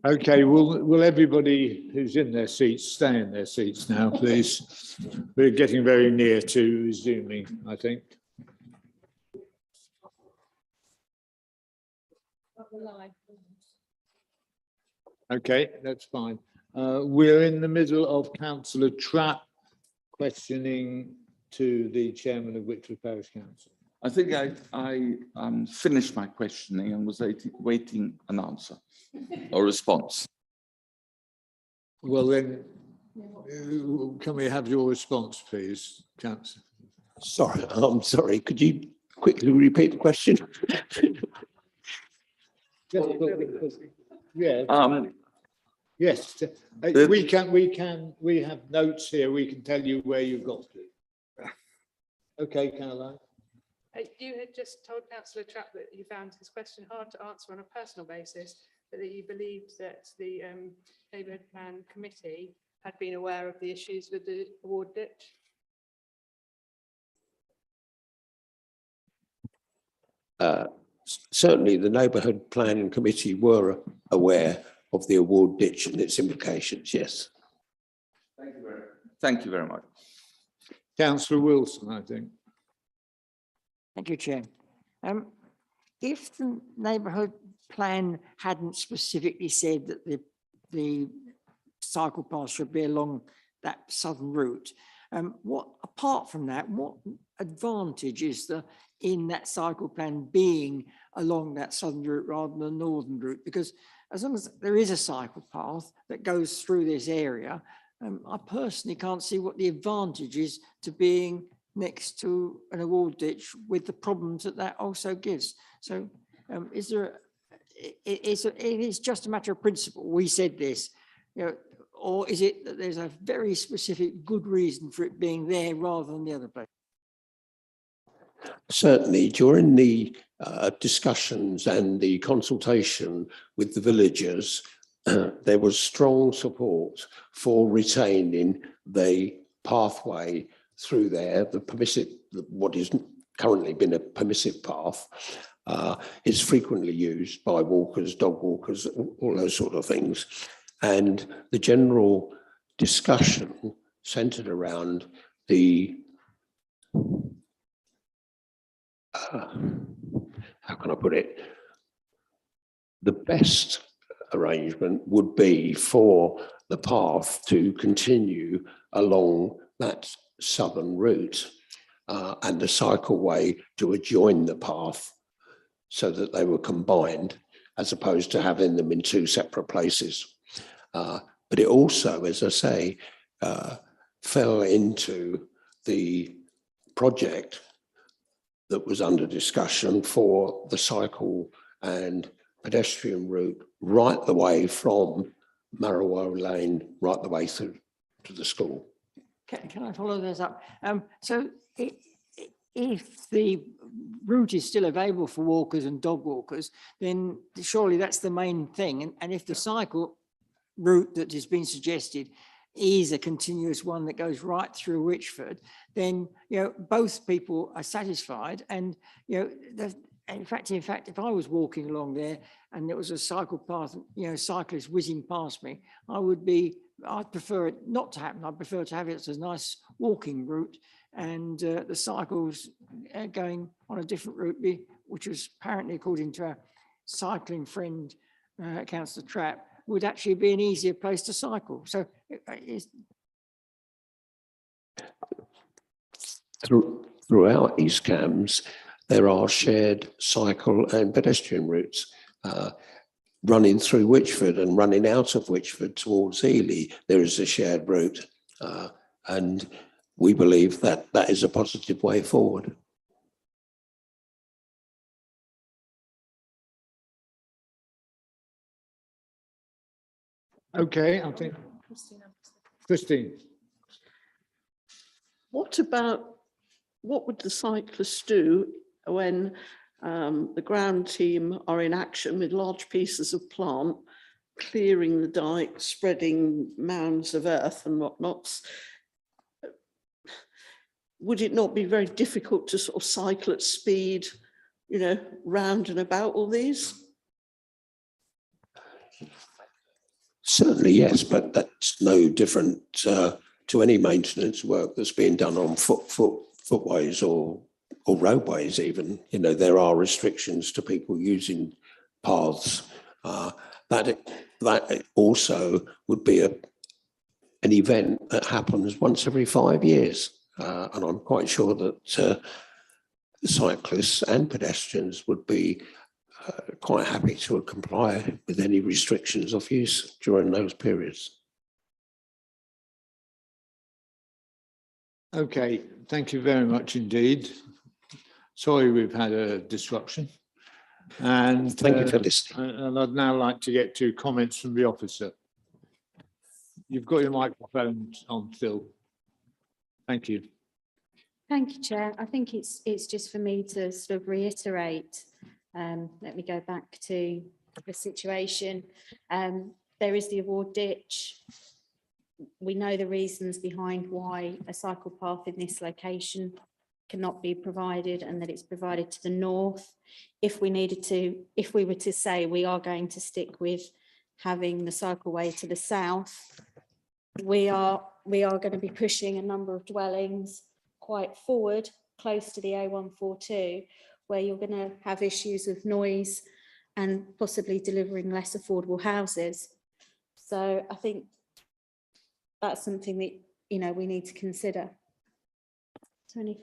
Okay, will everybody who's in their seats stay in their seats now, please? We're getting very near to resuming, I think. Okay, that's fine. We're in the middle of Councillor Trapp questioning to the chairman of Whitford Parish Council. I think I finished my questioning and was waiting an answer or response. Well then, can we have your response, please, Councillor? Sorry, I'm sorry. Could you quickly repeat the question? Yeah. Yes, we have notes here. We can tell you where you got to. Okay, Caroline. You had just told Councillor Trapp that you found his question hard to answer on a personal basis, but that you believed that the Neighbourhood Plan Committee had been aware of the issues with the award ditch. Certainly, the Neighbourhood Planning Committee were aware of the award ditch and its implications, yes. Thank you very much. Councillor Wilson, I think. Thank you, Chair. If the neighbourhood plan hadn't specifically said that the cycle path should be along that southern route, what apart from that, what advantage is there in that cycle plan being along that southern route rather than the northern route? Because as long as there is a cycle path that goes through this area, I personally can't see what the advantage is to being next to an award ditch with the problems that that also gives. So is there, it's just a matter of principle. We said this, you know, or is it that there's a very specific good reason for it being there rather than the other place? Certainly, during the discussions and the consultation with the villagers, there was strong support for retaining the pathway through there, the permissive, what is currently been a permissive path, is frequently used by walkers, dog walkers, all those sort of things. And the general discussion centred around the, how can I put it? The best arrangement would be for the path to continue along that southern route and the cycleway to adjoin the path so that they were combined as opposed to having them in two separate places. But it also, as I say, fell into the project that was under discussion for the cycle and pedestrian route right the way from Marrow Lane right the way through to the school. Can I follow those up? So if the route is still available for walkers and dog walkers, then surely that's the main thing. And if the cycle route that has been suggested is a continuous one that goes right through Whitford, then, you know, both people are satisfied. And, you know, in fact, if I was walking along there and there was a cycle path, you know, cyclists whizzing past me, I'd prefer it not to happen. I'd prefer to have it as a nice walking route and the cycles going on a different route, which was apparently, according to our cycling friend, Councillor Trapp, would actually be an easier place to cycle. So throughout East Cambs, there are shared cycle and pedestrian routes running through Whitford and running out of Whitford towards Ely. There is a shared route, and we believe that that is a positive way forward. Okay, I think Christine. What would the cyclists do when the ground team are in action with large pieces of plant, clearing the dike, spreading mounds of earth and whatnots? Would it not be very difficult to sort of cycle at speed, you know, round and about all these? Certainly, yes, but that's no different to any maintenance work that's being done on footways or roadways even. You know, there are restrictions to people using paths. That also would be an event that happens once every 5 years. And I'm quite sure that cyclists and pedestrians would be quite happy to comply with any restrictions of use during those periods. Okay, thank you very much indeed. Sorry we've had a disruption. And Thank you for listening. and I'd now like to get to comments from the officer. You've got your microphone on still. Thank you. Thank you, Chair. I think it's just for me to sort of reiterate. Let me go back to the situation. There is the award ditch. We know the reasons behind why a cycle path in this location cannot be provided, and that it's provided to the north. If we were to say we are going to stick with having the cycleway to the south, we are going to be pushing a number of dwellings quite forward, close to the A142, where you're going to have issues with noise and possibly delivering less affordable houses. So I think that's something that, you know, we need to consider. So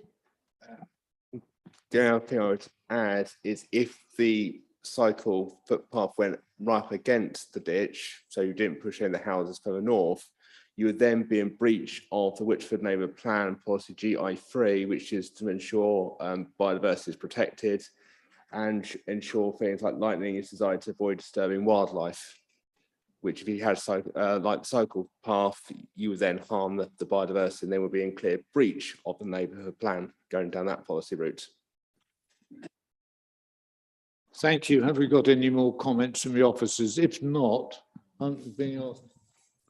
The other thing I would add is if the cycle footpath went right up against the ditch, so you didn't push in the houses further north, you would then be in breach of the Whitchford Neighbourhood Plan Policy GI3, which is to ensure biodiversity is protected and ensure things like lightning is designed to avoid disturbing wildlife, which if you had like the cycle path, you would then harm the biodiversity, and they would be in clear breach of the neighbourhood plan going down that policy route. Thank you. Have we got any more comments from the officers? If not, I'm being asked.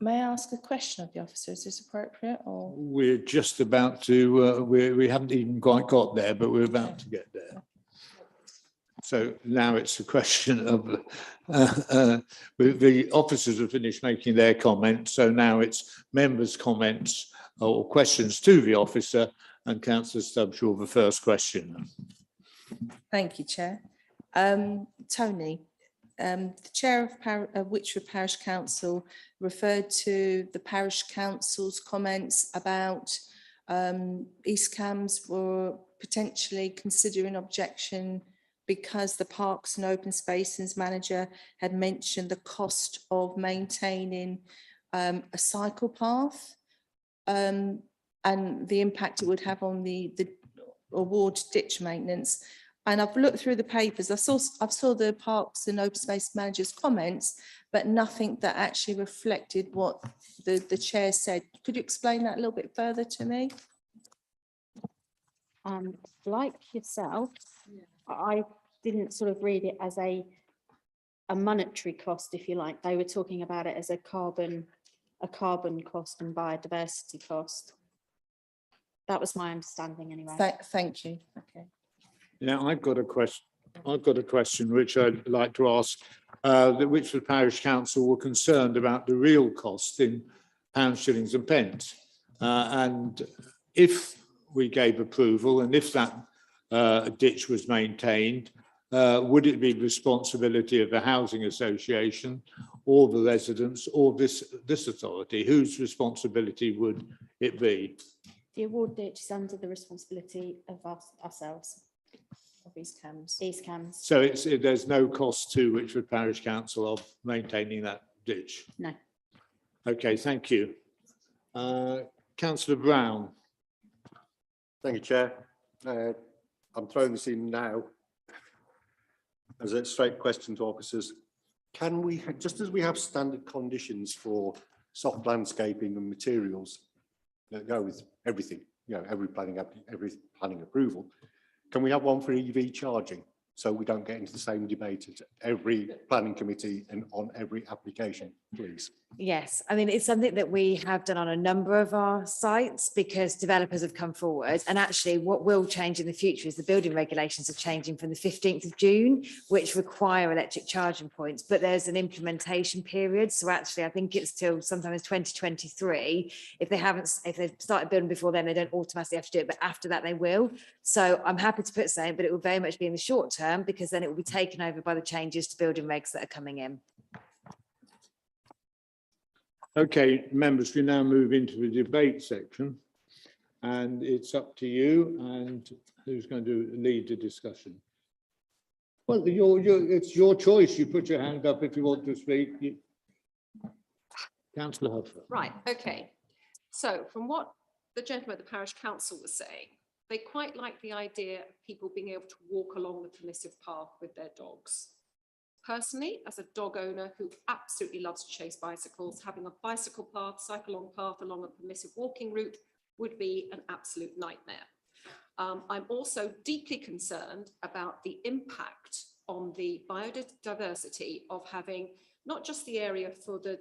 May I ask a question of the officer? Is this appropriate or? We're just about to, we haven't even quite got there, but we're about to get there. So now it's a question of, the officers have finished making their comments, so now it's members' comments or questions to the officer, and Councillor Stubbs, you're the first question. Thank you, Chair. Tony, the Chair of Whitchford Parish Council referred to the Parish Council's comments about East Cams were potentially considering objection because the Parks and Open Spaces manager had mentioned the cost of maintaining a cycle path and the impact it would have on the award ditch maintenance. And I've looked through the papers. I saw the Parks and Open Space manager's comments, but nothing that actually reflected what the chair said. Could you explain that a little bit further to me? Like yourself, I didn't sort of read it as a monetary cost, if you like. They were talking about it as a carbon cost and biodiversity cost. That was my understanding anyway. Thank you. Okay. Now, I've got a question which I'd like to ask. The Whitchford Parish Council were concerned about the real cost in pounds, shillings and pence. And if we gave approval and if that ditch was maintained, would it be responsibility of the housing association or the residents or this authority? Whose responsibility would it be? The award ditch is under the responsibility of ourselves. Of East Cams. East Cams. So there's no cost to Whitchford Parish Council of maintaining that ditch? No. Okay, thank you. Councillor Brown. Thank you, Chair. I'm throwing this in now as a straight question to officers. Can we, just as we have standard conditions for soft landscaping and materials that go with everything, you know, every planning approval, can we have one for EV charging so we don't get into the same debate at every planning committee and on every application, please? Yes, I mean, it's something that we have done on a number of our sites because developers have come forward. And actually what will change in the future is the building regulations are changing from the 15th of June, which require electric charging points, but there's an implementation period. So actually, I think it's till sometimes 2023. If they've started building before then, they don't automatically have to do it, but after that they will. So I'm happy to put saying, but it will very much be in the short term because then it will be taken over by the changes to building regs that are coming in. Okay, members, we now move into the debate section. And it's up to you and who's going to lead the discussion. Well, it's your choice. You put your hand up if you want to speak. Councillor Huffer. Right, okay. So from what the gentleman at the parish council was saying, they quite like the idea of people being able to walk along the permissive path with their dogs. Personally, as a dog owner who absolutely loves to chase bicycles, having a bicycle path, cycle-along path along a permissive walking route would be an absolute nightmare. I'm also deeply concerned about the impact on the biodiversity of having not just the area for the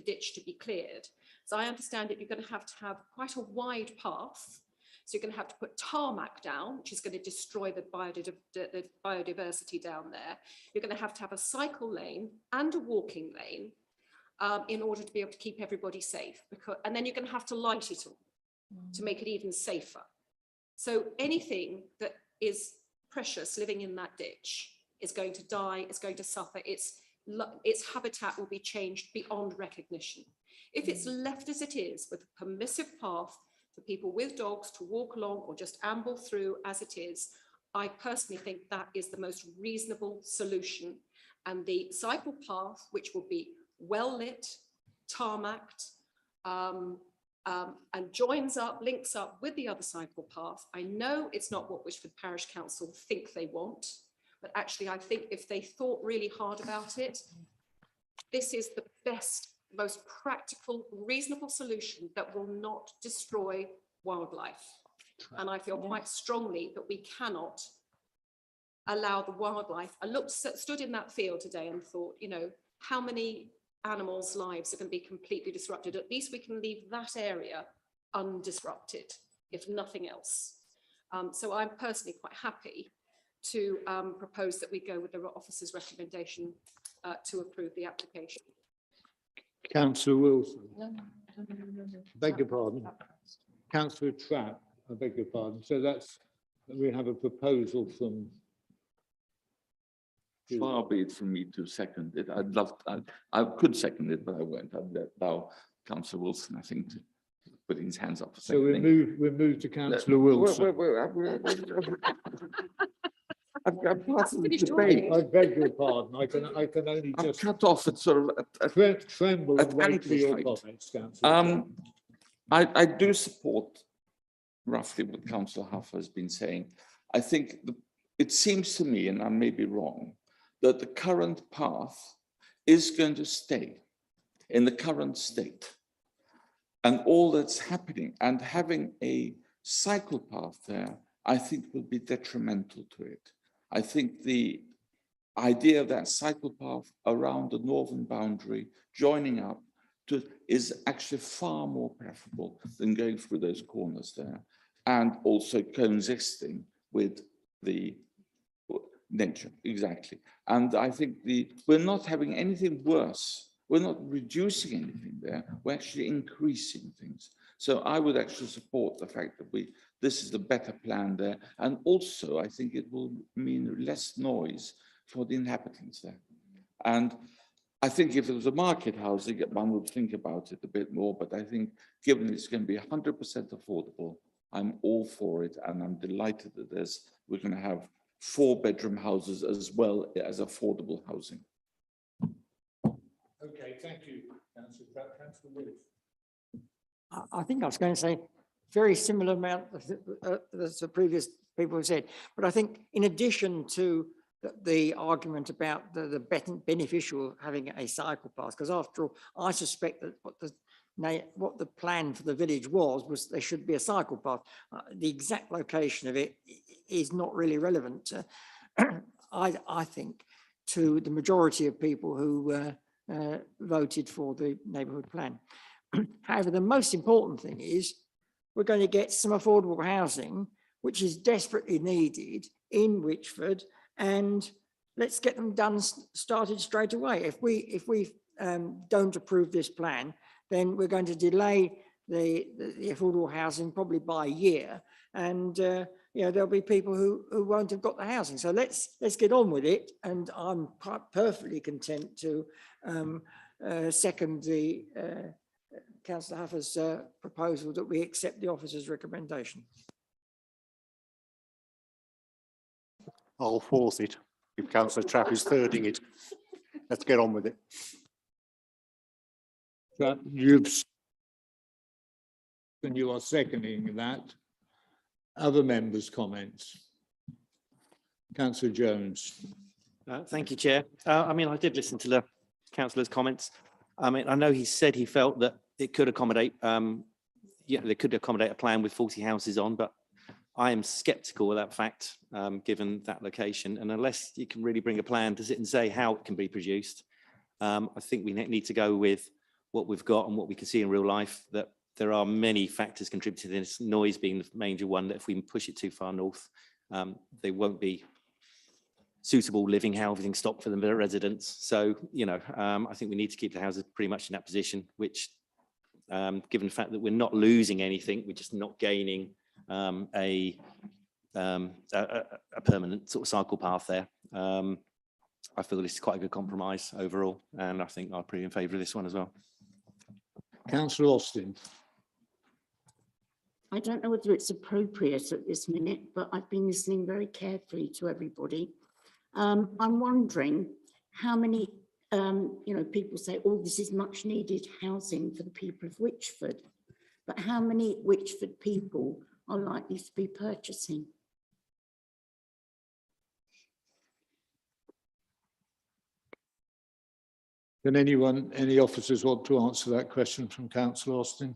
ditch to be cleared. So I understand that you're going to have quite a wide path. So you're going to have to put tarmac down, which is going to destroy the biodiversity down there. You're going to have a cycle lane and a walking lane in order to be able to keep everybody safe. And then you're going to have to light it all to make it even safer. So anything that is precious living in that ditch is going to die, is going to suffer. Its habitat will be changed beyond recognition. If it's left as it is with a permissive path for people with dogs to walk along or just amble through as it is, I personally think that is the most reasonable solution. And the cycle path, which will be well lit, tarmacked, and links up with the other cycle path. I know it's not what Wishford Parish Council think they want, but actually I think if they thought really hard about it, this is the best, most practical, reasonable solution that will not destroy wildlife. And I feel quite strongly that we cannot allow the wildlife. Stood in that field today and thought, you know, how many animals' lives are going to be completely disrupted? At least we can leave that area undisrupted, if nothing else. So I'm personally quite happy to propose that we go with the officer's recommendation to approve the application. Councillor Wilson. Beg your pardon. Councillor Trapp, I beg your pardon. So we have a proposal from. Far be it from me to second it. I could second it, but I won't. I'd allow Councillor Wilson, I think, to put his hands up. For so we move to Councillor Wilson. I've part of the finished debate. I beg your pardon. I can only I'm just cut off at sort of tremble and wait for your amplified. comments, Councillor. I do support roughly what Councillor Huffer has been saying. I think it seems to me, and I may be wrong, that the current path is going to stay in the current state. And all that's happening and having a cycle path there, I think will be detrimental to it. I think the idea of that cycle path around the northern boundary, joining up is actually far more preferable than going through those corners there, and also coexisting with the nature, exactly. And I think we're not having anything worse. We're not reducing anything there. We're actually increasing things. So I would actually support the fact that this is the better plan there. And also, I think it will mean less noise for the inhabitants there. And I think if it was a market housing, one would think about it a bit more. But I think given it's going to be 100% affordable, I'm all for it. And I'm delighted that we're going to have 4-bedroom houses as well as affordable housing. Okay, thank you, Councillor Pratt. Councillor Willis. I think I was going to say very similar amount as the previous people have said, but I think in addition to the argument about the beneficial of having a cycle path, because after all, I suspect that what the plan for the village was there should be a cycle path. The exact location of it is not really relevant, I think, to the majority of people who voted for the neighbourhood plan. However, the most important thing is we're going to get some affordable housing, which is desperately needed in Whichford, and let's get them done, started straight away. If we don't approve this plan, then we're going to delay the affordable housing probably by a year, and you know, there'll be people who won't have got the housing. So let's get on with it, and I'm perfectly content to second the Councillor Huffer's proposal that we accept the officer's recommendation. I'll force it if Councillor Trapp is thirding it. Let's get on with it. And you are seconding that. Other members' comments? Councillor Jones. Thank you, Chair. I mean, I did listen to the councillor's comments. I mean, I know he said he felt that it could accommodate, they could accommodate a plan with 40 houses on, but I am sceptical of that fact, given that location. And unless you can really bring a plan to sit and say how it can be produced, I think we need to go with what we've got and what we can see in real life, that there are many factors contributing to this, noise being the major one, that if we push it too far north, they won't be suitable living housing stock for the residents. So, you know, I think we need to keep the houses pretty much in that position, which, given the fact that we're not losing anything, we're just not gaining a permanent sort of cycle path there. I feel this is quite a good compromise overall, and I think I'll be in favour of this one as well. Councillor Austin. I don't know whether it's appropriate at this minute, but I've been listening very carefully to everybody. I'm wondering how many, you know, people say, oh, this is much needed housing for the people of Whichford, but how many Whichford people are likely to be purchasing? Can any officers want to answer that question from Councillor Austin?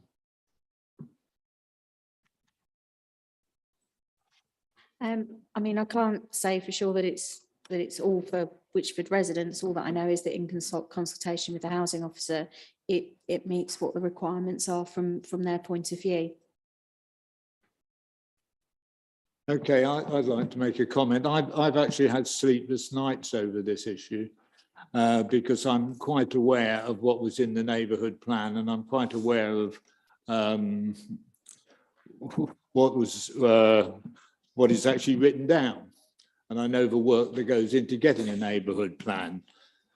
I mean, I can't say for sure that it's all for Whichford residents. All that I know is that in consultation with the housing officer, it meets what the requirements are from their point of view. Okay, I'd like to make a comment. I've actually had sleepless nights over this issue because I'm quite aware of what was in the neighbourhood plan, and I'm quite aware of what is actually written down. And I know the work that goes into getting a neighbourhood plan.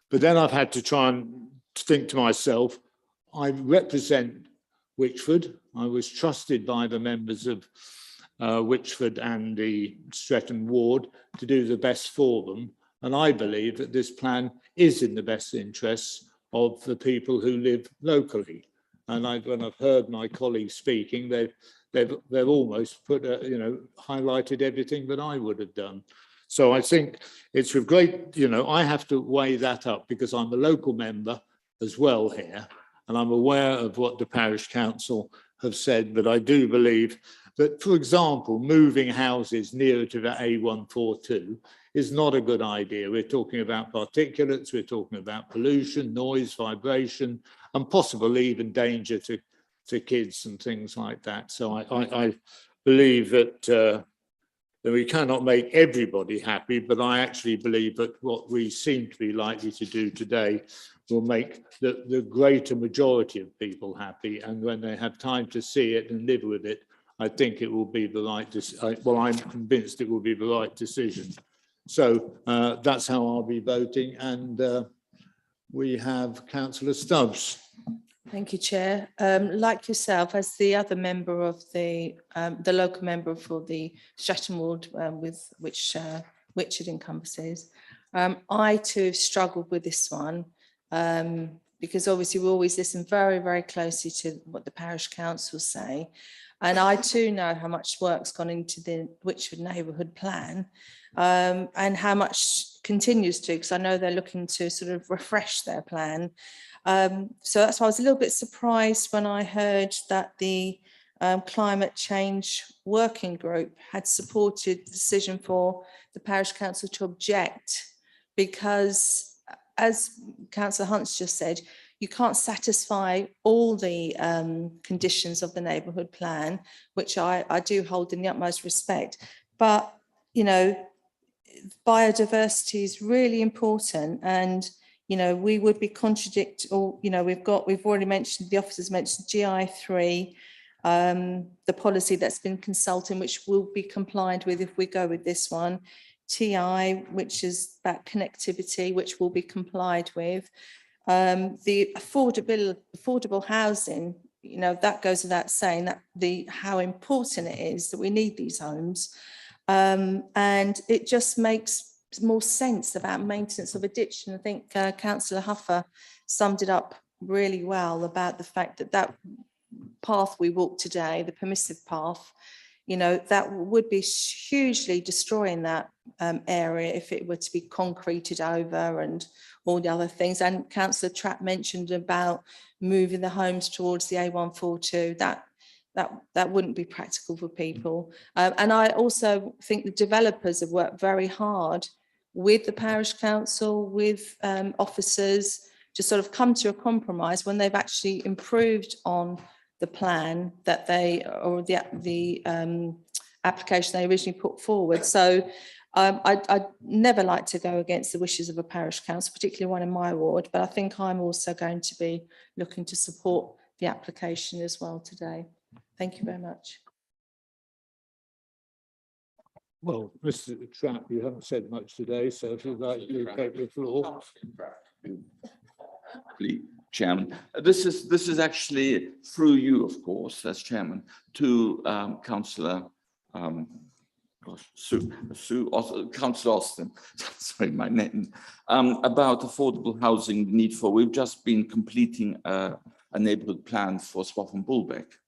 But then I've had to try and think to myself, I represent Whichford. I was trusted by the members of Whichford and the Streatham ward to do the best for them. And I believe that this plan is in the best interests of the people who live locally. And when I've heard my colleagues speaking, they've almost put, highlighted everything that I would have done. So I think it's with great, I have to weigh that up because I'm a local member as well here, and I'm aware of what the parish council have said, but I do believe that, for example, moving houses nearer to the A142 is not a good idea. We're talking about particulates, we're talking about pollution, noise, vibration, and possibly even danger to kids and things like that. So I believe that we cannot make everybody happy, but I actually believe that what we seem to be likely to do today will make the greater majority of people happy. And when they have time to see it and live with it, I think it will be the right decision. Well, I'm convinced it will be the right decision. So that's how I'll be voting. And we have Councillor Stubbs. Thank you, Chair. Like yourself, as the other member of the local member for the Streatham ward, with which it encompasses, I too have struggled with this one because obviously we always listen very, very closely to what the parish councils say, and I too know how much work's gone into the Whichford neighbourhood plan, and how much continues to, because I know they're looking to sort of refresh their plan. So that's why I was a little bit surprised when I heard that the climate change working group had supported the decision for the parish council to object, because as Councillor Hunt's just said, you can't satisfy all the conditions of the neighbourhood plan, which I do hold in the utmost respect. But, you know, biodiversity is really important, and, you know, we would be we've already mentioned, the officers mentioned GI3, the policy that's been consulted, which will be complied with if we go with this one. TI, which is that connectivity, which will be complied with. The affordable housing, you know, that goes without saying, that how important it is that we need these homes. And it just makes more sense about maintenance of a ditch. And I think Councillor Huffer summed it up really well about the fact that that path we walk today, the permissive path, you know, that would be hugely destroying that area if it were to be concreted over and all the other things. And Councillor Trapp mentioned about moving the homes towards the A142. That wouldn't be practical for people. And I also think the developers have worked very hard with the parish council, with officers, to sort of come to a compromise when they've actually improved on the plan that they, or the application they originally put forward. So I'd never like to go against the wishes of a parish council, particularly one in my ward, but I think I'm also going to be looking to support the application as well today. Thank you very much. Well, Mr. Trapp, you haven't said much today, so if you'd like to take the floor. Please, Chairman, this is actually through you, of course, as Chairman, to Councillor Councillor Austin, sorry, my name, about affordable housing need for. We've just been completing a neighbourhood plan for Swaff and Bulbeck,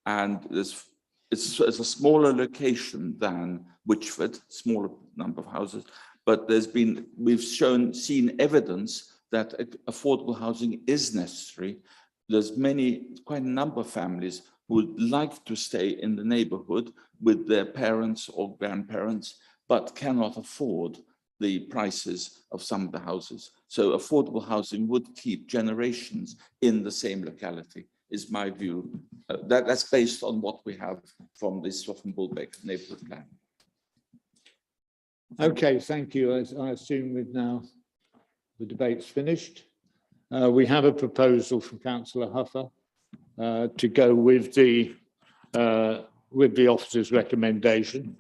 and it's a smaller location than Witchford, smaller number of houses, but we've seen evidence that affordable housing is necessary. There's quite a number of families who would like to stay in the neighborhood with their parents or grandparents, but cannot afford the prices of some of the houses. So affordable housing would keep generations in the same locality, is my view. That's based on what we have from this Swaff and Bulbeck neighborhood plan. Okay, thank you. As I assume the debate's finished. We have a proposal from Councillor Huffer to go with the officer's recommendation.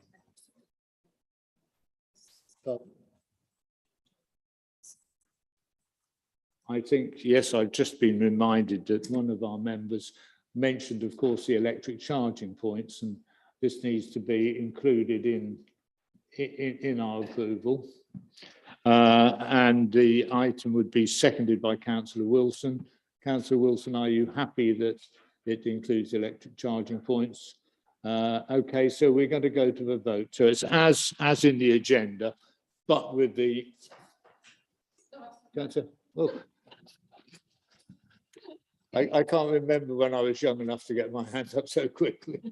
I think, yes, I've just been reminded that one of our members mentioned, of course, the electric charging points, and this needs to be included in our approval. And the item would be seconded by Councillor Wilson. Councillor Wilson, are you happy that it includes electric charging points? Okay, so we're going to go to the vote. So it's as in the agenda, but with the Councillor. Oh. I can't remember when I was young enough to get my hands up so quickly.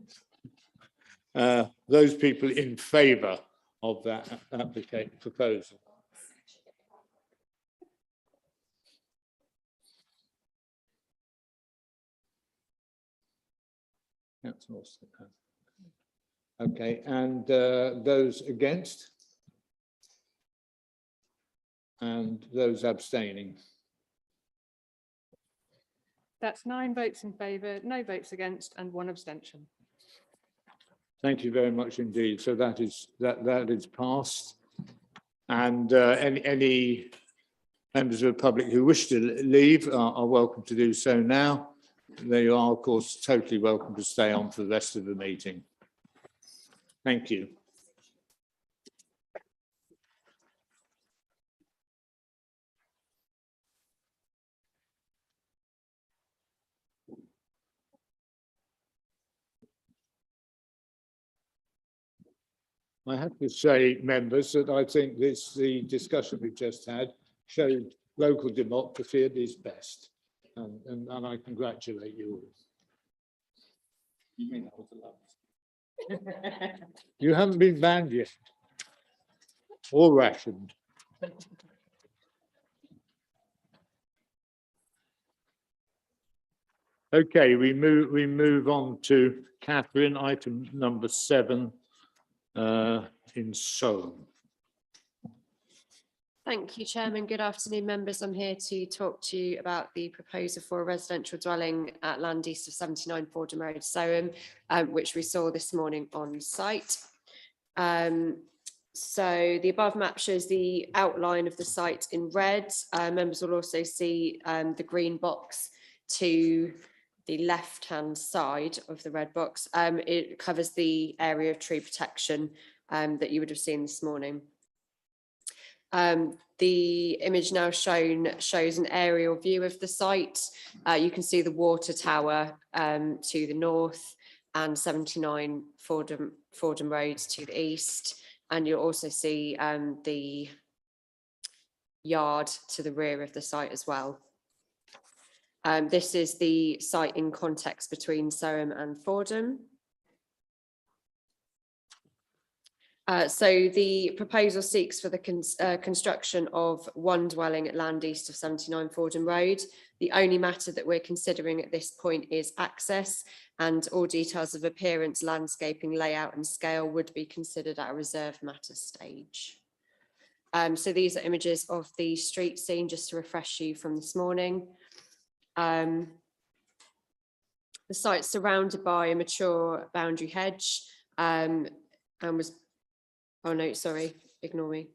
Those people in favour of that proposal. Okay, and those against? And those abstaining? That's 9 votes in favour, no votes against, and 1 abstention. Thank you very much indeed. So that is passed. And any members of the public who wish to leave are welcome to do so now. They are, of course, totally welcome to stay on for the rest of the meeting. Thank you. I have to say, members, that I think the discussion we've just had showed local democracy at its best, and I congratulate you all. You mean that was allowed? You haven't been banned yet, or rationed. Okay, we move on to Catherine, item number 7 in Soham. Thank you, Chairman. Good afternoon, members. I'm here to talk to you about the proposal for a residential dwelling at land east of 79 Fordham Road, Soham, which we saw this morning on site. So the above map shows the outline of the site in red. Members will also see the green box to the left-hand side of the red box. It covers the area of tree protection that you would have seen this morning. The image now shown shows an aerial view of the site. You can see the water tower to the north and 79 Fordham Road to the east. And you'll also see the yard to the rear of the site as well. This is the site in context between Soham and Fordham. So the proposal seeks for the construction of one dwelling at land east of 79 Fordham Road. The only matter that we're considering at this point is access, and all details of appearance, landscaping, layout and scale would be considered at a reserved matter stage. So these are images of the street scene, just to refresh you from this morning. The site's surrounded by a mature boundary hedge and was, oh no, sorry, ignore me.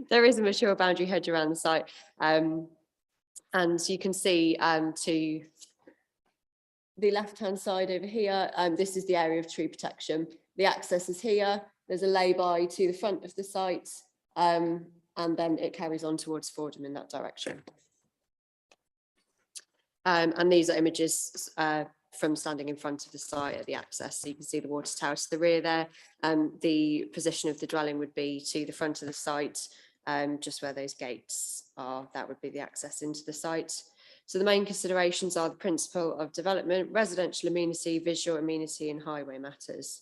There is a mature boundary hedge around the site. And you can see to the left-hand side over here, this is the area of tree protection. The access is here. There's a lay-by to the front of the site, and then it carries on towards Fordham in that direction. And these are images from standing in front of the site at the access. So you can see the water tower to the rear there. The position of the dwelling would be to the front of the site, just where those gates are. That would be the access into the site. So the main considerations are the principle of development, residential amenity, visual amenity and highway matters.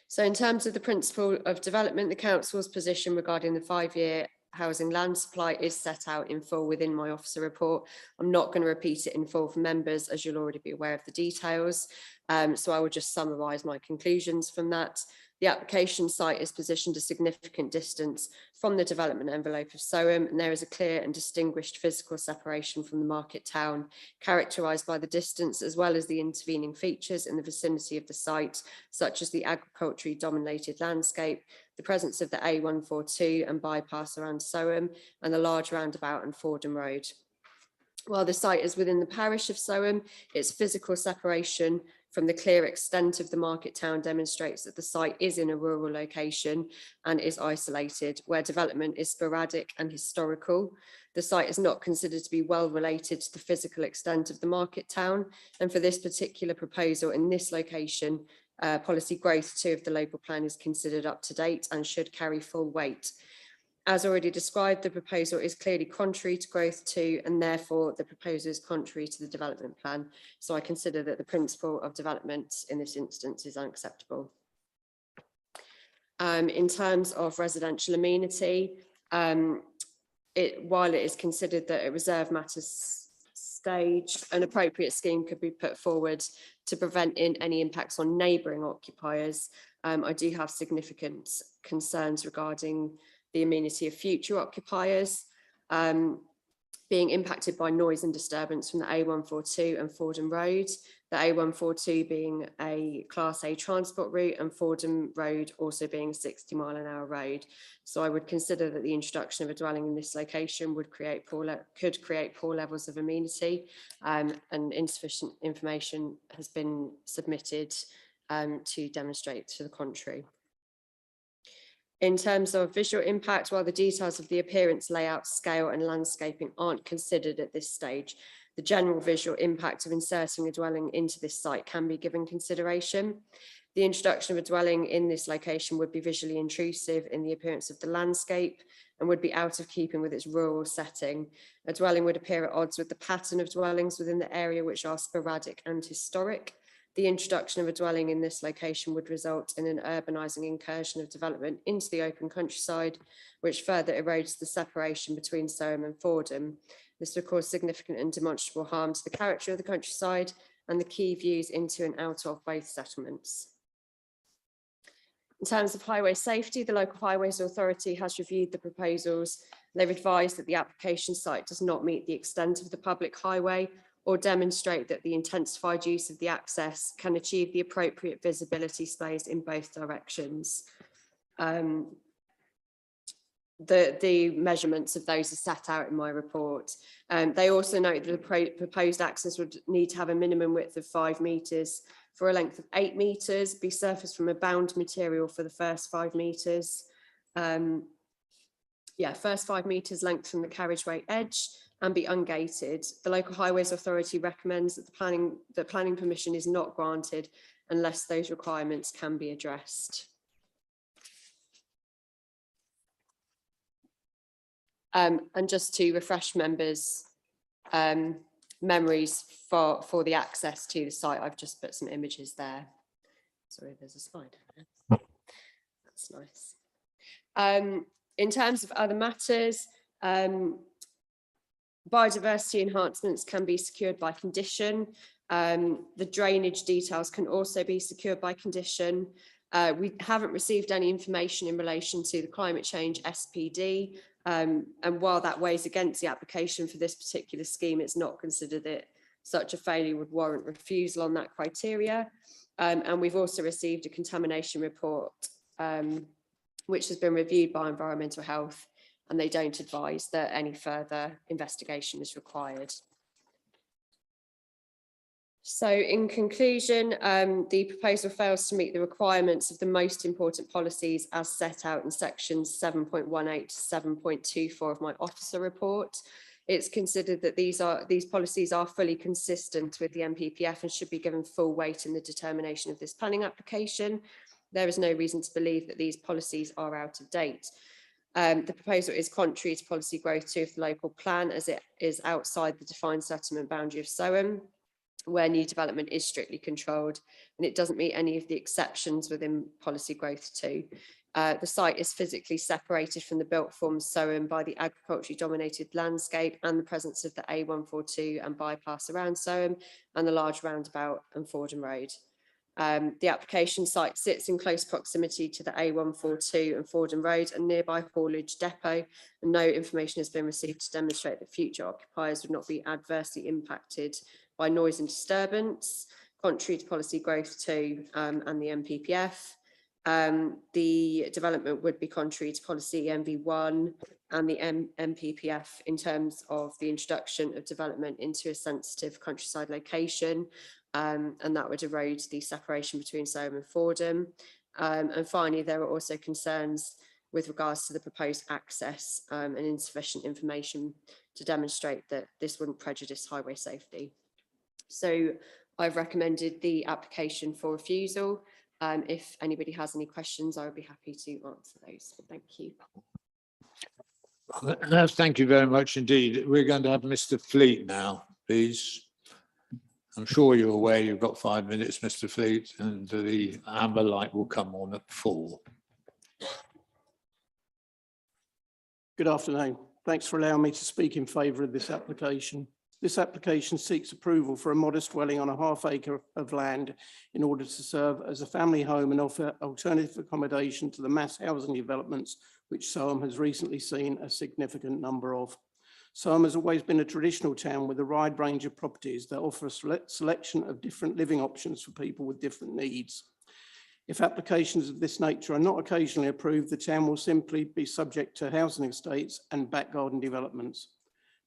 So in terms of the principle of development, the council's position regarding the 5-year housing land supply is set out in full within my officer report. I'm not going to repeat it in full for members, as you'll already be aware of the details. So I will just summarise my conclusions from that. The application site is positioned a significant distance from the development envelope of Soham, and there is a clear and distinguished physical separation from the market town, characterised by the distance as well as the intervening features in the vicinity of the site, such as the agriculturally dominated landscape, the presence of the A142 and bypass around Soham, and the large roundabout and Fordham Road. While the site is within the parish of Soham, its physical separation from the clear extent of the market town demonstrates that the site is in a rural location and is isolated, where development is sporadic and historical. The site is not considered to be well related to the physical extent of the market town, and for this particular proposal in this location, policy growth 2 of the local plan is considered up to date and should carry full weight. As already described, the proposal is clearly contrary to growth 2, and therefore the proposal is contrary to the development plan. So I consider that the principle of development in this instance is unacceptable. In terms of residential amenity, while it is considered that a reserve matters stage, an appropriate scheme could be put forward to prevent any impacts on neighbouring occupiers. I do have significant concerns regarding the amenity of future occupiers, being impacted by noise and disturbance from the A142 and Fordham Road, the A142 being a Class A transport route and Fordham Road also being a 60-mile-an-hour road. So I would consider that the introduction of a dwelling in this location could create poor levels of amenity, and insufficient information has been submitted to demonstrate to the contrary. In terms of visual impact, while the details of the appearance, layout, scale and landscaping aren't considered at this stage, the general visual impact of inserting a dwelling into this site can be given consideration. The introduction of a dwelling in this location would be visually intrusive in the appearance of the landscape and would be out of keeping with its rural setting. A dwelling would appear at odds with the pattern of dwellings within the area, which are sporadic and historic. The introduction of a dwelling in this location would result in an urbanising incursion of development into the open countryside, which further erodes the separation between Soham and Fordham. This would cause significant and demonstrable harm to the character of the countryside and the key views into and out of both settlements. In terms of highway safety, the local highways authority has reviewed the proposals. They've advised that the application site does not meet the extent of the public highway or demonstrate that the intensified use of the access can achieve the appropriate visibility space in both directions. The measurements of those are set out in my report. They also note that the proposed access would need to have a minimum width of 5 metres for a length of 8 metres, be surfaced from a bound material for the first 5 metres. First 5 metres length from the carriageway edge and be ungated. The local highways authority recommends that the planning permission is not granted unless those requirements can be addressed. And just to refresh members' memories for the access to the site, I've just put some images there. Sorry, there's a slide. That's nice. In terms of other matters, biodiversity enhancements can be secured by condition. The drainage details can also be secured by condition. We haven't received any information in relation to the climate change SPD. And while that weighs against the application for this particular scheme, it's not considered that such a failure would warrant refusal on that criteria. And we've also received a contamination report, which has been reviewed by Environmental Health, and they don't advise that any further investigation is required. So in conclusion, the proposal fails to meet the requirements of the most important policies as set out in sections 7.18 to 7.24 of my officer report. It's considered that these policies are fully consistent with the NPPF and should be given full weight in the determination of this planning application. There is no reason to believe that these policies are out of date. The proposal is contrary to policy growth 2 of the local plan, as it is outside the defined settlement boundary of Soham, where new development is strictly controlled, and it doesn't meet any of the exceptions within policy growth 2. The site is physically separated from the built form Soham by the agriculturally dominated landscape and the presence of the A142 and bypass around Soham and the large roundabout and Fordham Road. The application site sits in close proximity to the A142 and Fordham Road and nearby haulage depot, and no information has been received to demonstrate that future occupiers would not be adversely impacted by noise and disturbance, contrary to policy growth 2 and the NPPF. The development would be contrary to policy MV1 and the NPPF in terms of the introduction of development into a sensitive countryside location, and that would erode the separation between Soham and Fordham. And finally, there are also concerns with regards to the proposed access and insufficient information to demonstrate that this wouldn't prejudice highway safety. So I've recommended the application for refusal. If anybody has any questions, I would be happy to answer those. Thank you. Thank you very much indeed. We're going to have Mr. Fleet now, please. I'm sure you're aware you've got 5 minutes, Mr. Fleet, and the amber light will come on at 4. Good afternoon. Thanks for allowing me to speak in favour of this application. This application seeks approval for a modest dwelling on a ½ acre of land in order to serve as a family home and offer alternative accommodation to the mass housing developments which Soham has recently seen a significant number of. Soham has always been a traditional town with a wide range of properties that offer a selection of different living options for people with different needs. If applications of this nature are not occasionally approved, the town will simply be subject to housing estates and back garden developments.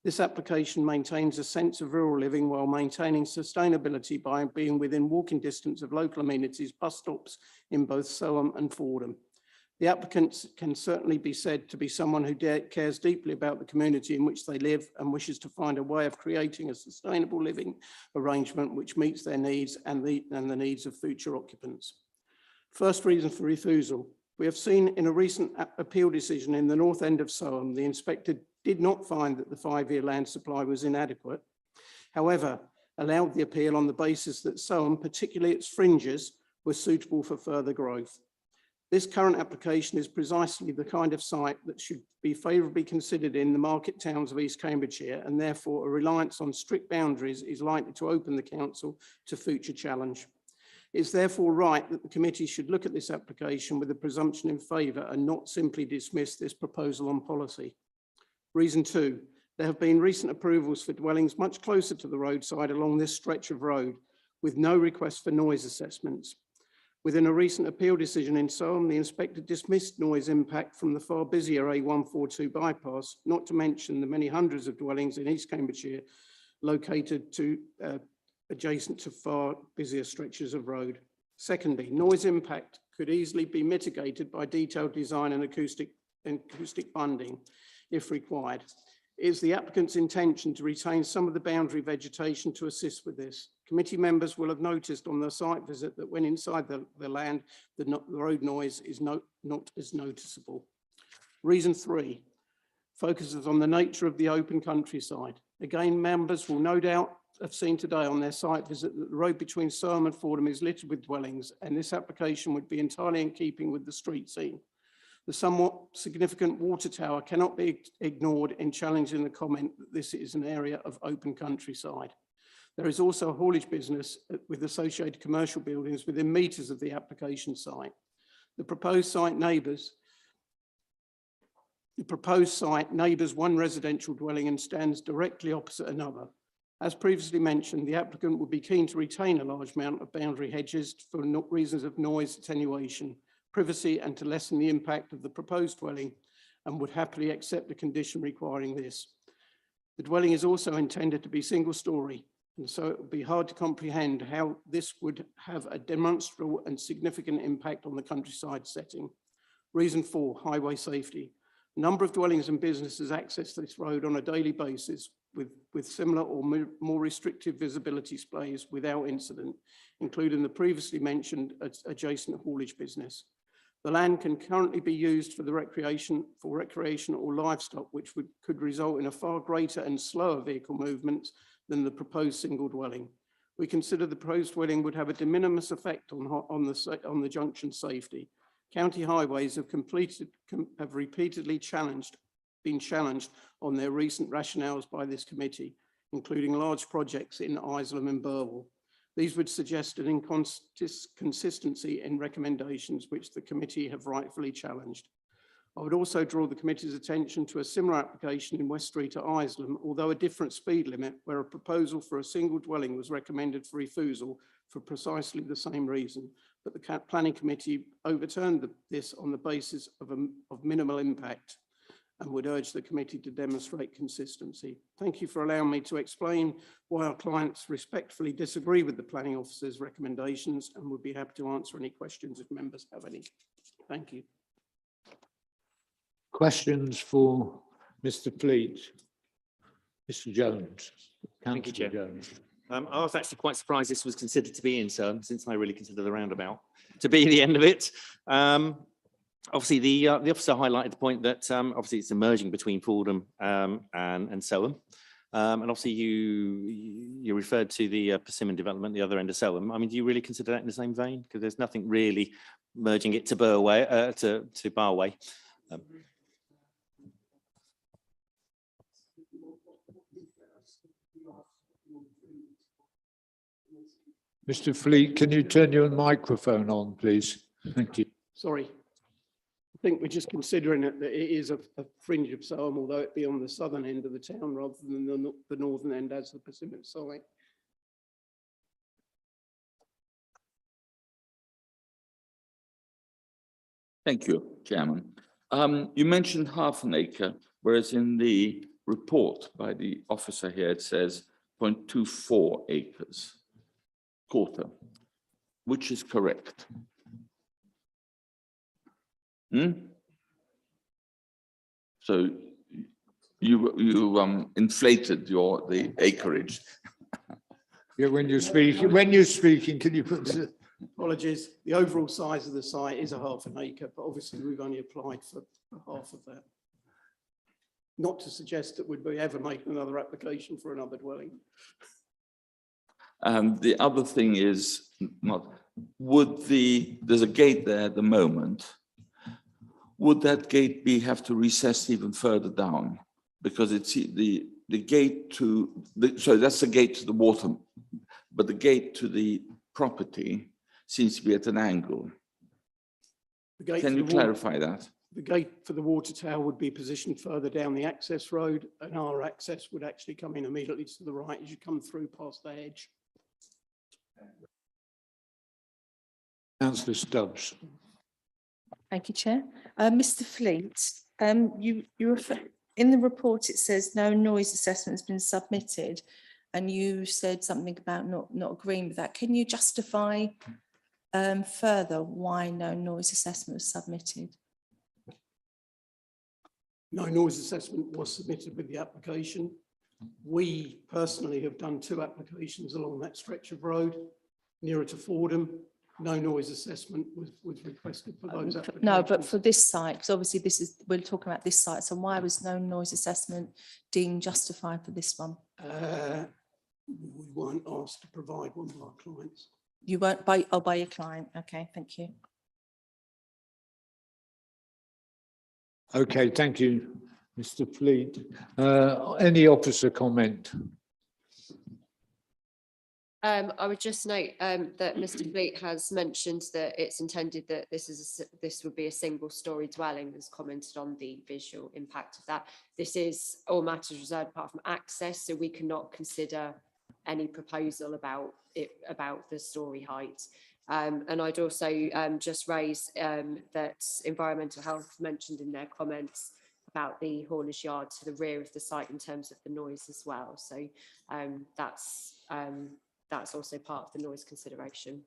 This application maintains a sense of rural living while maintaining sustainability by being within walking distance of local amenities, bus stops in both Soham and Fordham. The applicant can certainly be said to be someone who cares deeply about the community in which they live and wishes to find a way of creating a sustainable living arrangement which meets their needs and the needs of future occupants. First reason for refusal. We have seen in a recent appeal decision in the north end of Soham, the inspector did not find that the 5-year land supply was inadequate. However, allowed the appeal on the basis that Soham, particularly its fringes, was suitable for further growth. This current application is precisely the kind of site that should be favourably considered in the market towns of East Cambridgeshire, and therefore a reliance on strict boundaries is likely to open the council to future challenge. It's therefore right that the committee should look at this application with a presumption in favour and not simply dismiss this proposal on policy. Reason 2, there have been recent approvals for dwellings much closer to the roadside along this stretch of road with no request for noise assessments. Within a recent appeal decision in Soham, the inspector dismissed noise impact from the far busier A142 bypass, not to mention the many hundreds of dwellings in East Cambridgeshire located adjacent to far busier stretches of road. Secondly, noise impact could easily be mitigated by detailed design and acoustic bunding if required. It is the applicant's intention to retain some of the boundary vegetation to assist with this. Committee members will have noticed on their site visit that when inside the land, the road noise is not as noticeable. Reason 3 focuses on the nature of the open countryside. Again, members will no doubt have seen today on their site visit that the road between Soham and Fordham is littered with dwellings, and this application would be entirely in keeping with the street scene. The somewhat significant water tower cannot be ignored in challenging the comment that this is an area of open countryside. There is also a haulage business with associated commercial buildings within metres of the application site. The proposed site neighbours one residential dwelling and stands directly opposite another. As previously mentioned, the applicant would be keen to retain a large amount of boundary hedges for reasons of noise attenuation, privacy, and to lessen the impact of the proposed dwelling, and would happily accept the condition requiring this. The dwelling is also intended to be single story, and so it would be hard to comprehend how this would have a demonstrable and significant impact on the countryside setting. Reason 4, highway safety. A number of dwellings and businesses access this road on a daily basis with similar or more restrictive visibility displays without incident, including the previously mentioned adjacent haulage business. The land can currently be used for recreation or livestock, which could result in a far greater and slower vehicle movements than the proposed single dwelling. We consider the proposed dwelling would have a de minimis effect on the junction safety. County highways have repeatedly been challenged on their recent rationales by this committee, including large projects in Isleham and Burwell. These would suggest an inconsistency in recommendations which the committee have rightfully challenged. I would also draw the committee's attention to a similar application in West Street at Isleham, although a different speed limit, where a proposal for a single dwelling was recommended for refusal for precisely the same reason. But the planning committee overturned this on the basis of minimal impact, and would urge the committee to demonstrate consistency. Thank you for allowing me to explain why our clients respectfully disagree with the planning officer's recommendations, and would be happy to answer any questions if members have any. Thank you. Questions for Mr. Fleet? Mr. Jones. Thank you, Chair. Jones. I was actually quite surprised this was considered to be in Soham, since I really consider the roundabout to be the end of it. Obviously, the officer highlighted the point that obviously it's emerging between Fordham and Soham. And obviously you referred to the Persimmon development, the other end of Soham. I mean, do you really consider that in the same vein? Because there's nothing really merging it to Barway. Mr. Fleet, can you turn your microphone on, please? Thank you. Sorry. I think we're just considering it that it is a fringe of Soham, although it be on the southern end of the town rather than the northern end as the Persimmon site. Thank you, Chairman. You mentioned half an acre, whereas in the report by the officer here, it says 0.24 acres, quarter, which is correct? So you inflated the acreage. Yeah, when you're speaking, can you put it? Apologies. The overall size of the site is a half an acre, but obviously we've only applied for half of that. Not to suggest that we'd be ever making another application for another dwelling. And the other thing is, not there's a gate there at the moment. Would that gate have to recess even further down? Because it's the gate to, so that's the gate to the water, but the gate to the property seems to be at an angle. Can you clarify that? The gate for the water tower would be positioned further down the access road, and our access would actually come in immediately to the right as you come through past the hedge. Councillor Stubbs. Thank you, Chair. Mr. Fleet, you refer, in the report it says no noise assessment has been submitted, and you said something about not agreeing with that. Can you justify further why no noise assessment was submitted? No noise assessment was submitted with the application. We personally have done 2 applications along that stretch of road nearer to Fordham. No noise assessment was requested for those applications. No, but for this site, because obviously we're talking about this site. So why was no noise assessment deemed justified for this one? We weren't asked to provide one by our clients. You weren't by your client. Okay, thank you. Okay, thank you, Mr. Fleet. Any officer comment? I would just note that Mr. Fleet has mentioned that it's intended that this would be a single-storey dwelling, as commented on the visual impact of that. This is all matters reserved apart from access, so we cannot consider any proposal about the storey height. And I'd also just raise that environmental health mentioned in their comments about the haulage yard to the rear of the site in terms of the noise as well. So that's also part of the noise consideration.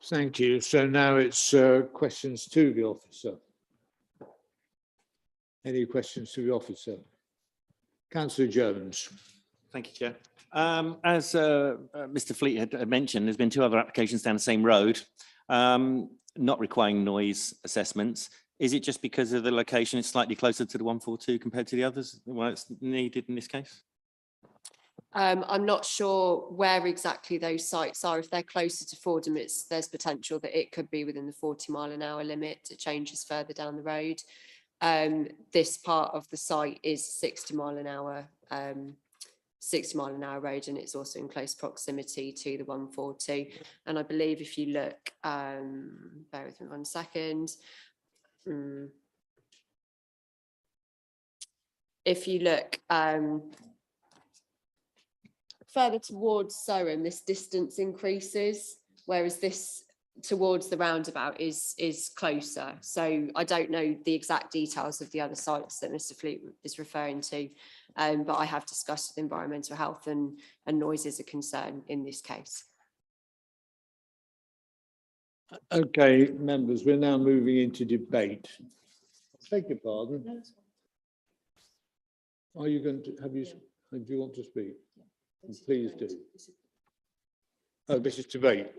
Thank you. So now it's questions to the officer. Any questions to the officer? Councillor Jones. Thank you, Chair. As Mr. Fleet had mentioned, there's been 2 other applications down the same road, not requiring noise assessments. Is it just because of the location it's slightly closer to the 142 compared to the others, why it's needed in this case? I'm not sure where exactly those sites are. If they're closer to Fordham, there's potential that it could be within the 40-mile-an-hour limit. It changes further down the road. This part of the site is 60-mile-an-hour road, and it's also in close proximity to the 142. And I believe if you look, bear with me 1 second. If you look further towards Surrey, this distance increases, whereas this towards the roundabout is closer. So I don't know the exact details of the other sites that Mr. Fleet is referring to, but I have discussed with environmental health, and noise is a concern in this case. Okay, members, we're now moving into debate. I beg your pardon. Are you going to do you want to speak? Please do. Oh, this is debate.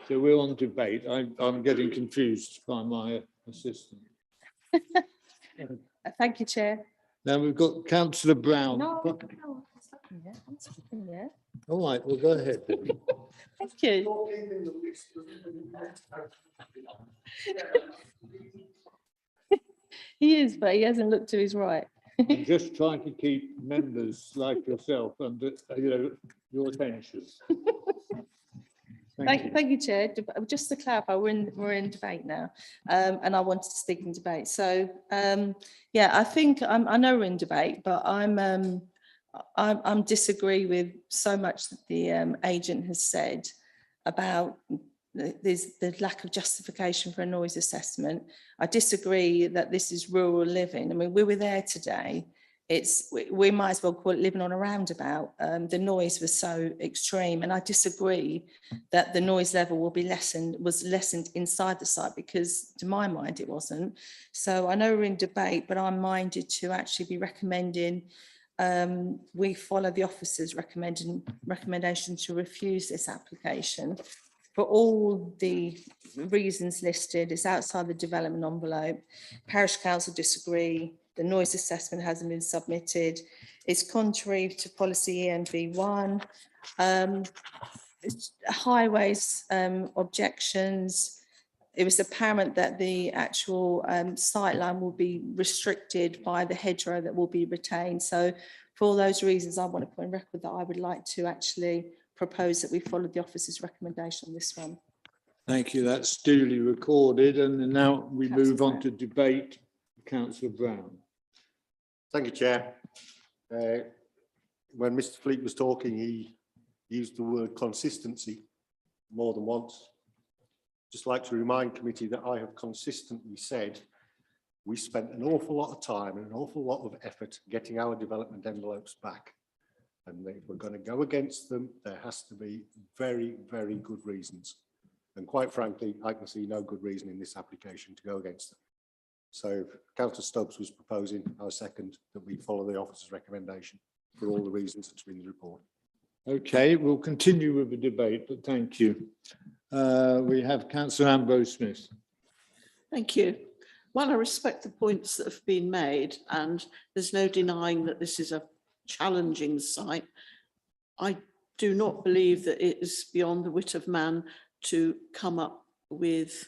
So we're on debate. I'm getting confused by my assistant. Thank you, Chair. Now we've got Councillor Brown. No, I'm stopping there. All right, well, go ahead. Thank you. He is, but he hasn't looked to his right. I'm just trying to keep members like yourself under your attention. Thank you, Chair. Just to clarify, we're in debate now, and I wanted to speak in debate. So, yeah, I think I know we're in debate, but I'm disagree with so much that the agent has said about the lack of justification for a noise assessment. I disagree that this is rural living. I mean, we were there today. We might as well call it living on a roundabout. The noise was so extreme, and I disagree that the noise level was lessened inside the site, because to my mind it wasn't. So I know we're in debate, but I'm minded to actually be recommending we follow the officer's recommendation to refuse this application for all the reasons listed. It's outside the development envelope. Parish Council disagree. The noise assessment hasn't been submitted. It's contrary to policy ENV1. highways objections. It was apparent that the actual sight line will be restricted by the hedgerow that will be retained. So for all those reasons, I want to put on record that I would like to actually propose that we follow the officer's recommendation on this one. Thank you. That's duly recorded. And now we Councillor move on Brown. to debate. Councillor Brown. Thank you, Chair. When Mr. Fleet was talking, he used the word consistency more than once. Just like to remind committee that I have consistently said we spent an awful lot of time and an awful lot of effort getting our development envelopes back. And if we're going to go against them, there has to be very, very good reasons. And quite frankly, I can see no good reason in this application to go against them. So Councillor Stubbs was proposing, I second, that we follow the officer's recommendation for all the reasons that's in the report. Okay, we'll continue with the debate, but thank you. We have Councillor Ambrose Smith. Thank you. While I respect the points that have been made, and there's no denying that this is a challenging site, I do not believe that it is beyond the wit of man to come up with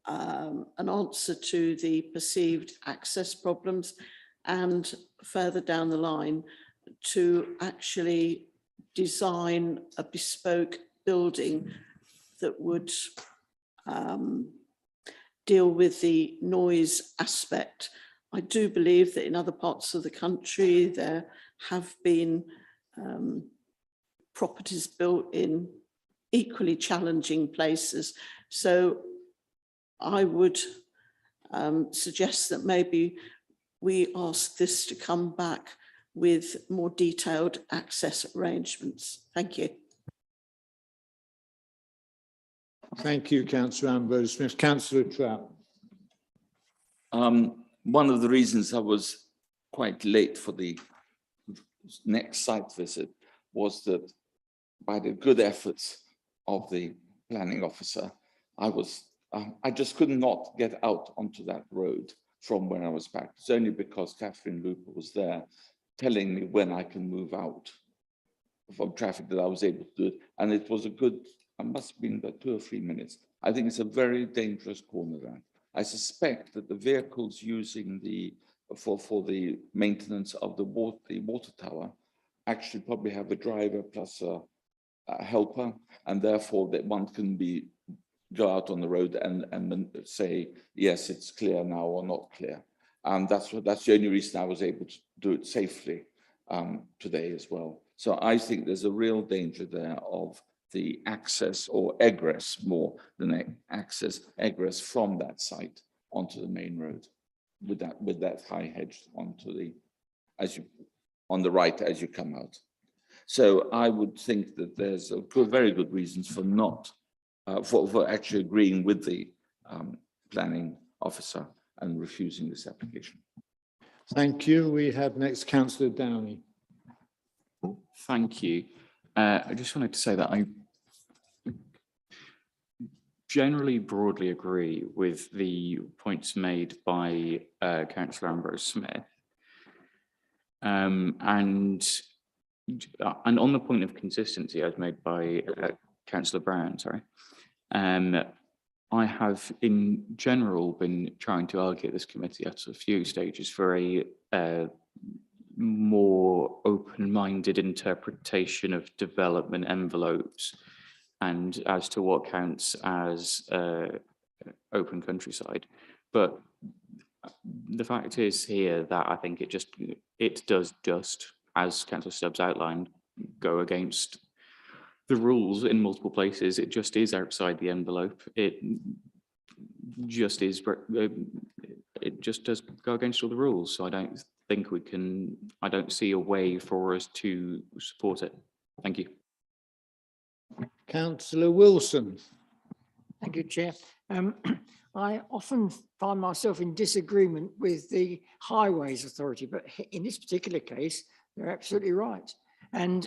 an answer to the perceived access problems, and further down the line to actually design a bespoke building that would deal with the noise aspect. I do believe that in other parts of the country there have been properties built in equally challenging places. So I would suggest that maybe we ask this to come back with more detailed access arrangements. Thank you. Thank you, Councillor Ambrose Smith. Councillor Trout. One of the reasons I was quite late for the next site visit was that by the good efforts of the planning officer, I just could not get out onto that road from when I was back. It's only because Catherine Looper was there telling me when I can move out from traffic that I was able to do it. And it was a good, I must have been about 2 or 3 minutes. I think it's a very dangerous corner there. I suspect that the vehicles using for the maintenance of the water tower actually probably have a driver plus a helper, and therefore that one can go out on the road and then say, yes, it's clear now or not clear. And that's the only reason I was able to do it safely today as well. So I think there's a real danger there of the access or egress, more than access, egress from that site onto the main road with that high hedge onto on the right as you come out. So I would think that there's very good reasons for not for actually agreeing with the planning officer and refusing this application. Thank you. We have next Councillor Downey. Thank you. I just wanted to say that I generally broadly agree with the points made by Councillor Ambrose Smith. And on the point of consistency as made by Councillor Brown, sorry, I have in general been trying to argue at this committee at a few stages for a more open-minded interpretation of development envelopes and as to what counts as open countryside. But the fact is here that I think it does just, as Councillor Stubbs outlined, go against the rules in multiple places. It just is outside the envelope. It just is. It just does go against all the rules. So I don't think we can. I don't see a way for us to support it. Thank you. Councillor Wilson. Thank you, Chair. I often find myself in disagreement with the Highways Authority, but in this particular case, they're absolutely right. And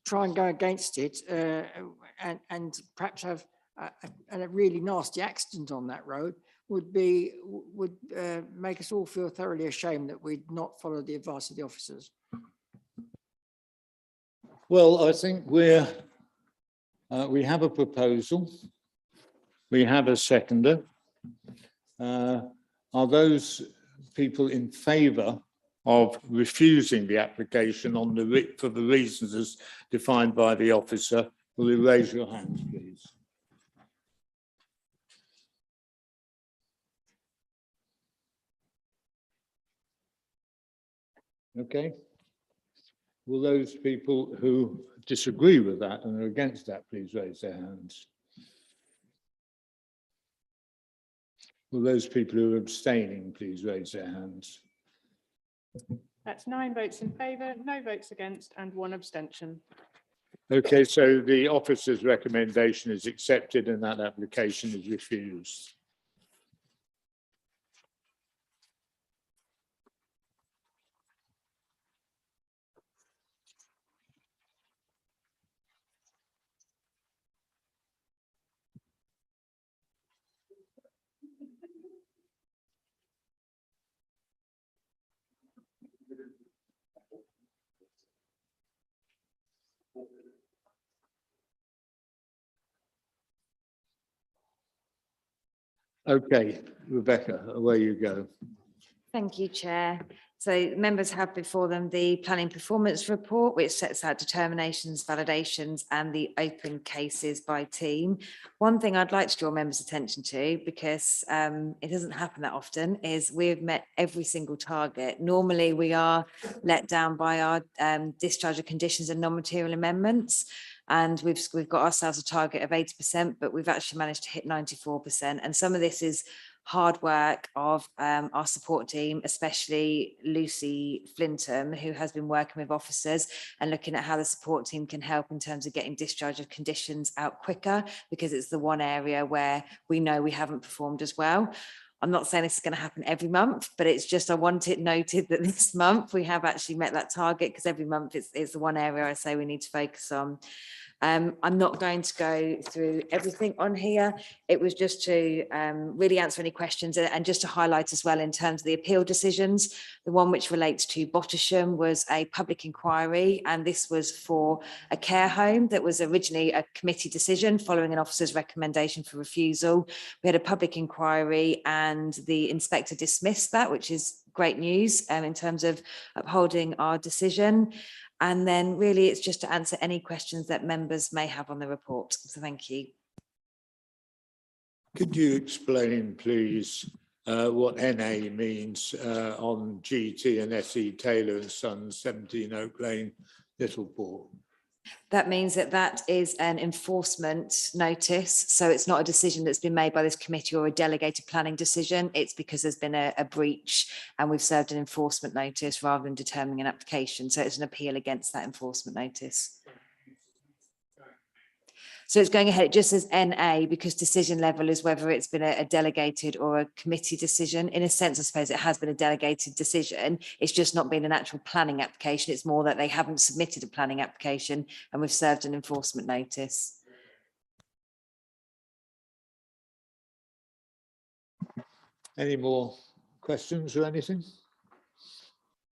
try and go against it and perhaps have a really nasty accident on that road would make us all feel thoroughly ashamed that we'd not followed the advice of the officers. Well, I think we have a proposal. We have a seconder. Are those people in favour of refusing the application on for the reasons as defined by the officer? Will you raise your hands, please? Okay. Will those people who disagree with that and are against that please raise their hands? Will those people who are abstaining please raise their hands? That's 9 votes in favour, no votes against and 1 abstention. Okay, so the officer's recommendation is accepted and that application is refused. Okay, Rebecca, away you go. Thank you, Chair. So members have before them the planning performance report, which sets out determinations, validations, and the open cases by team. One thing I'd like to draw members' attention to, because it doesn't happen that often, is we've met every single target. Normally, we are let down by our discharge of conditions and non-material amendments. And we've got ourselves a target of 80%, but we've actually managed to hit 94%. And some of this is hard work of our support team, especially Lucy Flintham, who has been working with officers and looking at how the support team can help in terms of getting discharge of conditions out quicker, because it's the one area where we know we haven't performed as well. I'm not saying this is going to happen every month, but it's just I want it noted that this month we have actually met that target, because every month it's the one area I say we need to focus on. I'm not going to go through everything on here. It was just to really answer any questions and just to highlight as well in terms of the appeal decisions. The one which relates to Bottisham was a public inquiry, and this was for a care home that was originally a committee decision following an officer's recommendation for refusal. We had a public inquiry and the inspector dismissed that, which is great news in terms of upholding our decision. And then really it's just to answer any questions that members may have on the report. So thank you. Could you explain, please, what NA means on GT and SE Taylor and Sons, 17 Oak Lane, Littleport? That means that that is an enforcement notice. So it's not a decision that's been made by this committee or a delegated planning decision. It's because there's been a breach and we've served an enforcement notice rather than determining an application. So it's an appeal against that enforcement notice. So it's going ahead, it just says NA, because decision level is whether it's been a delegated or a committee decision. In a sense, I suppose it has been a delegated decision. It's just not been an actual planning application. It's more that they haven't submitted a planning application and we've served an enforcement notice. Any more questions or anything?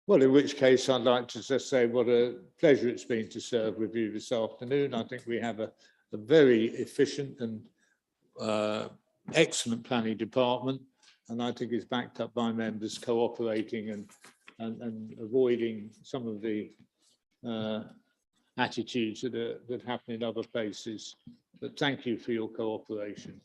Well, in which case I'd like to just say what a pleasure it's been to serve with you this afternoon. I think we have a very efficient and excellent planning department, and I think it's backed up by members cooperating and avoiding some of the attitudes that happen in other places. But thank you for your cooperation.